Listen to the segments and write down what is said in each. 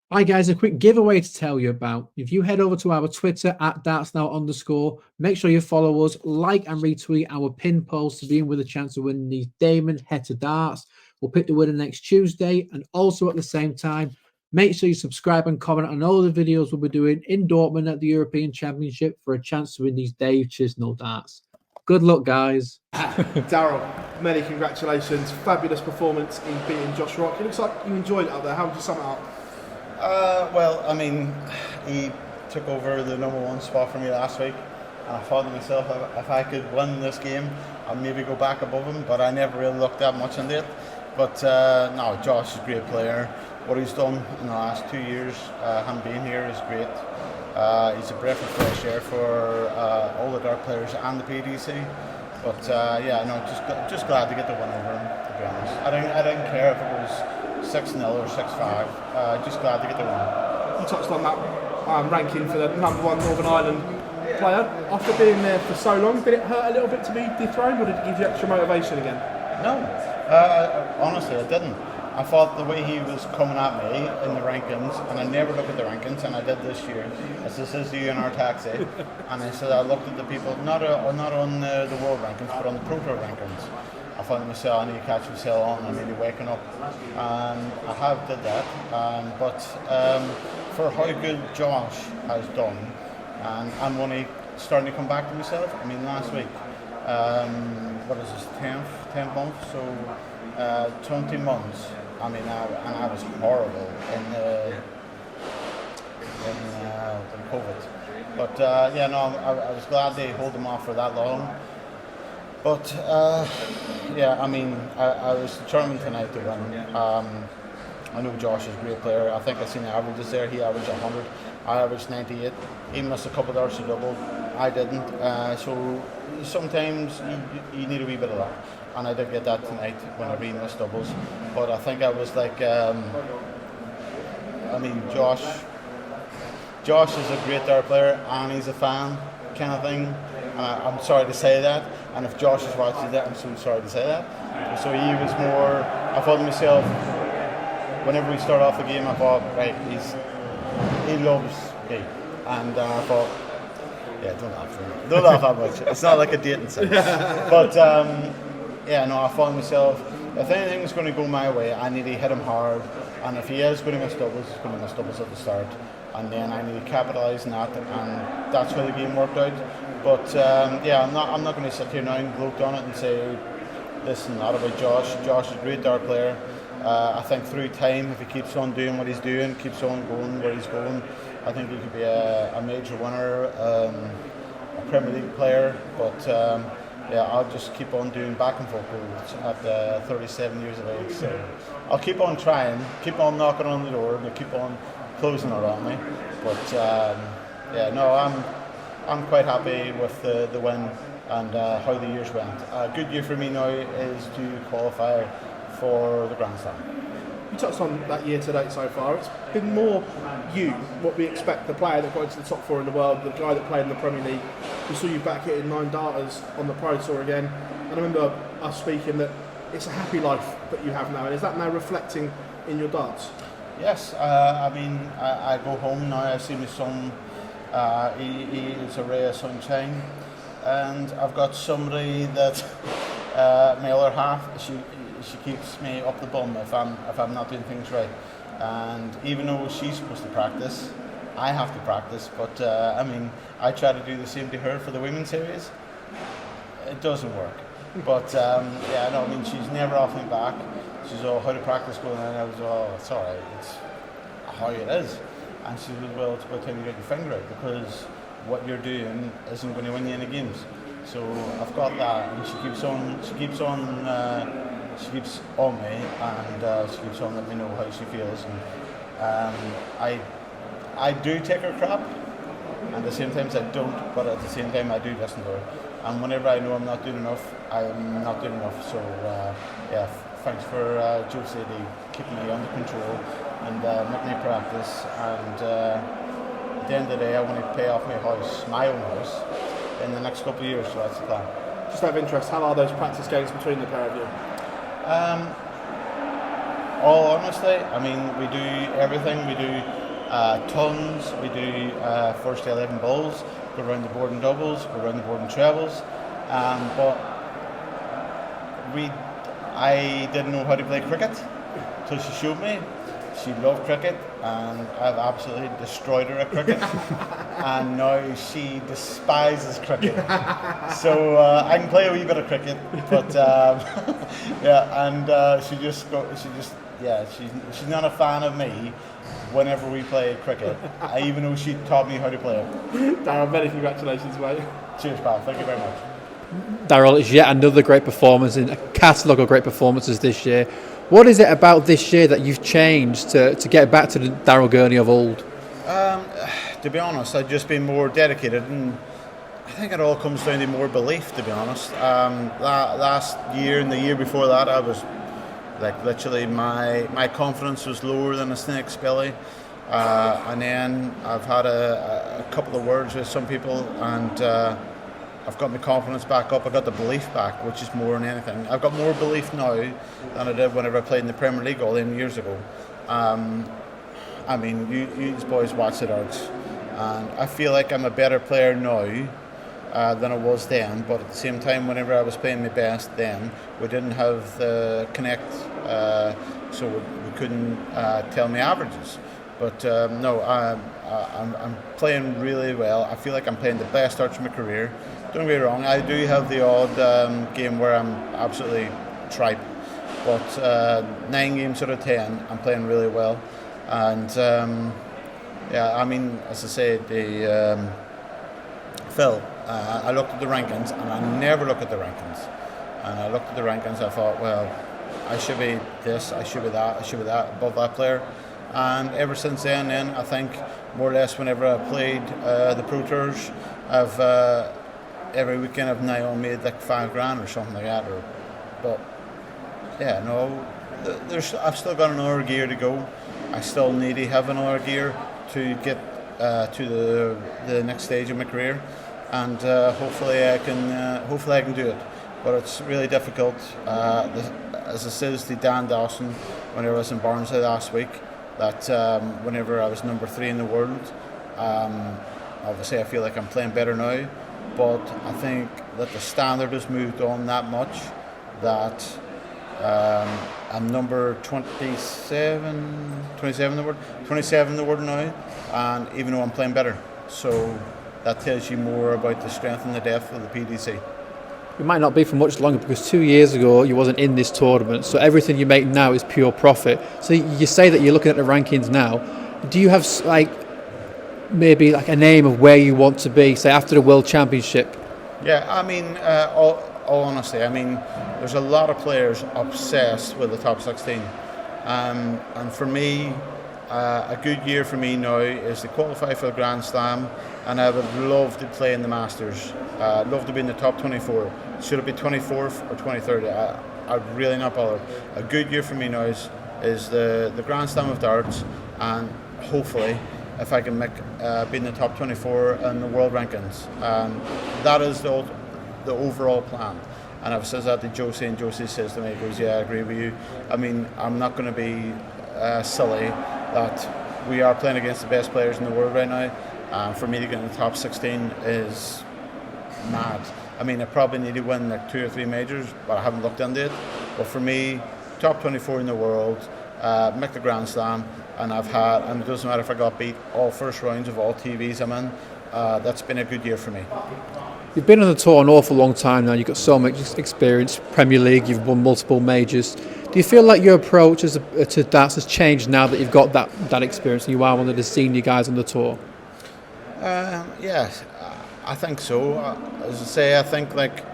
Hi guys, a quick giveaway to tell you about. If you head over to our Twitter at dartsnow_, make sure you follow us, like and retweet our pin post to be in with a chance of winning these Damon Hetta darts. We'll pick the winner next Tuesday, and also at the same time, make sure you subscribe and comment on all the videos we'll be doing in Dortmund at the European Championship for a chance to win these Dave Chisnell darts. Good luck, guys. Daryl, many congratulations. Fabulous performance in beating Josh Rock. It looks like you enjoyed it up there. How would you sum it up? Well, I mean, he took over the #1 spot for me last week, and I thought to myself, if I could win this game, I'd maybe go back above him, but I never really looked that much into it. But no, Josh is a great player. What he's done in the last 2 years, him being here, is great. He's a breath of fresh air for all the dart players and the PDC. But yeah, no, just glad to get the win over him, to be honest. I didn't care if it was 6-0 or 6-5. Just glad to get the win. You touched on that ranking for the #1 Northern Ireland player. After being there for so long, did it hurt a little bit to be dethroned, or did it give you extra motivation again? No, honestly, it didn't. I thought the way he was coming at me in the rankings, and I never look at the rankings, and I did this year. I said, "This is you in our taxi," and I said I looked at the people not on the world rankings, but on the Pro Tour rankings. I found myself, I need to catch myself on, I need to waking up, and I have did that. But for how good Josh has done, and I'm only starting to come back to myself. I mean, last week, what is this, 10th month, so 20 months. I mean, I was horrible in COVID. But yeah, no, I was glad they hold them off for that long. But yeah, I mean, I was determined tonight to win. I know Josh is a great player. I think I've seen the averages there. He averaged 100. I averaged 98. He missed a couple of darts to double. I didn't. So sometimes you need a wee bit of luck. And I did get that tonight whenever he missed doubles. But I think I was like, I mean, Josh is a great dart player and he's a fan, kind of thing. I'm sorry to say that, and if Josh is watching that, I'm so sorry to say that. So he was more, I thought to myself, whenever we start off the game, I thought, right, he loves me. And I thought, yeah, don't laugh that much. It's not like a dating site. But yeah, no, I thought to myself, if anything's going to go my way, I need to hit him hard. And if he is going to miss doubles, he's going to miss doubles at the start. And then I need to capitalise on that, and that's how the game worked out. But yeah, I'm not going to sit here now and gloat on it and say this and that about Josh. Josh is a great dart player. I think through time, if he keeps on doing what he's doing, keeps on going where he's going, I think he could be a major winner, a Premier League player. But yeah, I'll just keep on doing back and forth at 37 years of age. So I'll keep on trying, keep on knocking on the door, and keep on closing it on me. But yeah, no, I'm quite happy with the win and how the years went. A good year for me now is to qualify for the Grand Slam. You touched on that year to date so far. It's been more you, what we expect, the player that got into the top 4 in the world, the guy that played in the Premier League. We saw you back hitting 9 darters on the Pro Tour again. And I remember us speaking that it's a happy life that you have now. And is that now reflecting in your darts? Yes, I mean, I go home now, I see my son, he is a ray of sunshine. And I've got somebody that, my other half, she keeps me up the bum if I'm not doing things right. And even though she's supposed to practice, I have to practice. But I mean, I try to do the same to her for the women's series. It doesn't work. But yeah, no, I mean, she's never off me back. She's all, how to practice going, and I was all, it's all right, it's how it is. And she said, well, it's about time you get your finger out, because what you're doing isn't going to win you any games. So I've got that, and she keeps on me, and she keeps on letting me know how she feels. And I do take her crap, and at the same time I don't, but at the same time I do listen to her. And whenever I know I'm not doing enough, I'm not doing enough. So yeah, thanks for Josie keeping me under control and making me practice. And at the end of the day, I want to pay off my own house, in the next couple of years. So that's the plan. Just out of interest, how are those practice games between the pair of you? all honesty, I mean, we do everything. We do tons. We do first to 11 balls. Go around the board in doubles. Go around the board in trebles. But I didn't know how to play cricket till she showed me. She loved cricket, and I've absolutely destroyed her at cricket. And now she despises cricket. So I can play a wee bit of cricket, but she's not a fan of me whenever we play cricket, even though she taught me how to play it. Daryl, many congratulations, mate. Cheers, pal. Thank you very much. Daryl, it's yet another great performance in a catalogue of great performances this year. What is it about this year that you've changed to get back to the Daryl Gurney of old? To be honest, I've just been more dedicated, and I think it all comes down to more belief, to be honest. Last year and the year before that, I was like literally my confidence was lower than a snake's belly. And then I've had a couple of words with some people, and I've got my confidence back up. I got the belief back, which is more than anything. I've got more belief now than I did whenever I played in the Premier League all them years ago. I mean, you boys watch the darts, and I feel like I'm a better player now than I was then. But at the same time, whenever I was playing my best then, we didn't have the connect, so we couldn't tell me averages. But no, I'm playing really well. I feel like I'm playing the best darts of my career. Don't get me wrong, I do have the odd game where I'm absolutely tripe, but 9 games out of 10 I'm playing really well. And I mean, as I say, Phil, I looked at the rankings, and I never look at the rankings. And I looked at the rankings, I thought, well, I should be this, I should be that, I should be that, above that player. And ever since then, I think more or less whenever I played the Pro Tours, every weekend I've now made like $5,000 or something like that. But yeah, no, I've still got another gear to go. I still need to have another gear to get to the next stage of my career, and hopefully I can do it. But it's really difficult. As I said to Dan Dawson whenever I was in Barnsley last week, that whenever I was number 3 in the world, obviously I feel like I'm playing better now, but I think that the standard has moved on that much that I'm number 27 in the world now, and even though I'm playing better, so that tells you more about the strength and the depth of the PDC. It might not be for much longer, because 2 years ago you wasn't in this tournament, so everything you make now is pure profit. So you say that you're looking at the rankings now. Do you have maybe a name of where you want to be, say after the World Championship? Yeah, I mean, all honesty, I mean, there's a lot of players obsessed with the top 16, and for me, a good year for me now is to qualify for the Grand Slam, and I would love to play in the Masters. I'd love to be in the top 24. Should it be 24th or 23rd? I'm really not bothered. A good year for me now is the Grand Slam of darts, and hopefully if I can be in the top 24 in the world rankings. That is the overall plan. And I've said that to Josie, and Josie says to me, he goes, yeah, I agree with you. I mean, I'm not going to be silly that we are playing against the best players in the world right now. For me to get in the top 16 is mad. I mean, I probably need to win like 2 or 3 majors, but I haven't looked into it. But for me, top 24 in the world, make the Grand Slam, and and it doesn't matter if I got beat all first rounds of all TVs I'm in. That's been a good year for me. You've been on the tour an awful long time now. You've got so much experience, Premier League, you've won multiple majors. Do you feel like your approach to darts has changed now that you've got that experience and you are one of the senior guys on the tour? Yes, I think so. As I say, I think like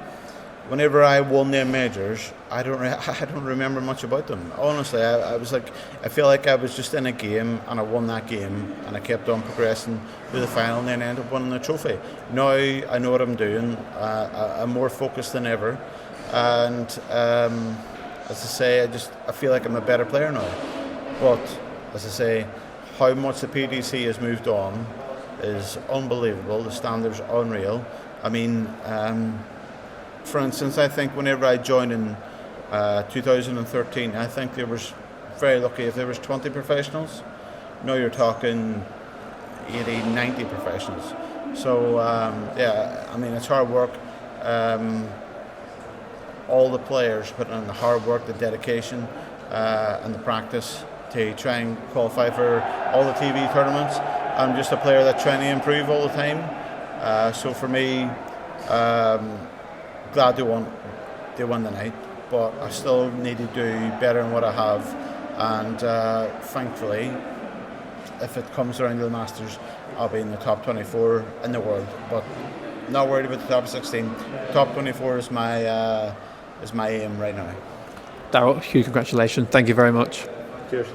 whenever I won them majors, I don't remember much about them. Honestly, I feel like I was just in a game and I won that game and I kept on progressing to the final and then ended up winning the trophy. Now I know what I'm doing. I'm more focused than ever, and as I say, I feel like I'm a better player now. But as I say, how much the PDC has moved on is unbelievable. The standards are unreal. I mean, for instance, I think whenever I joined in 2013, I think there was very lucky. If there was 20 professionals, now you're talking 80, 90 professionals. So yeah, I mean, it's hard work. All the players put in the hard work, the dedication, and the practice to try and qualify for all the TV tournaments. I'm just a player that's trying to improve all the time. So for me, glad they won the night, but I still need to do better than what I have. And thankfully, if it comes around to the Masters, I'll be in the top 24 in the world. But not worried about the top 16. Top 24 is my aim right now. Daryl, huge congratulations. Thank you very much. Cheers.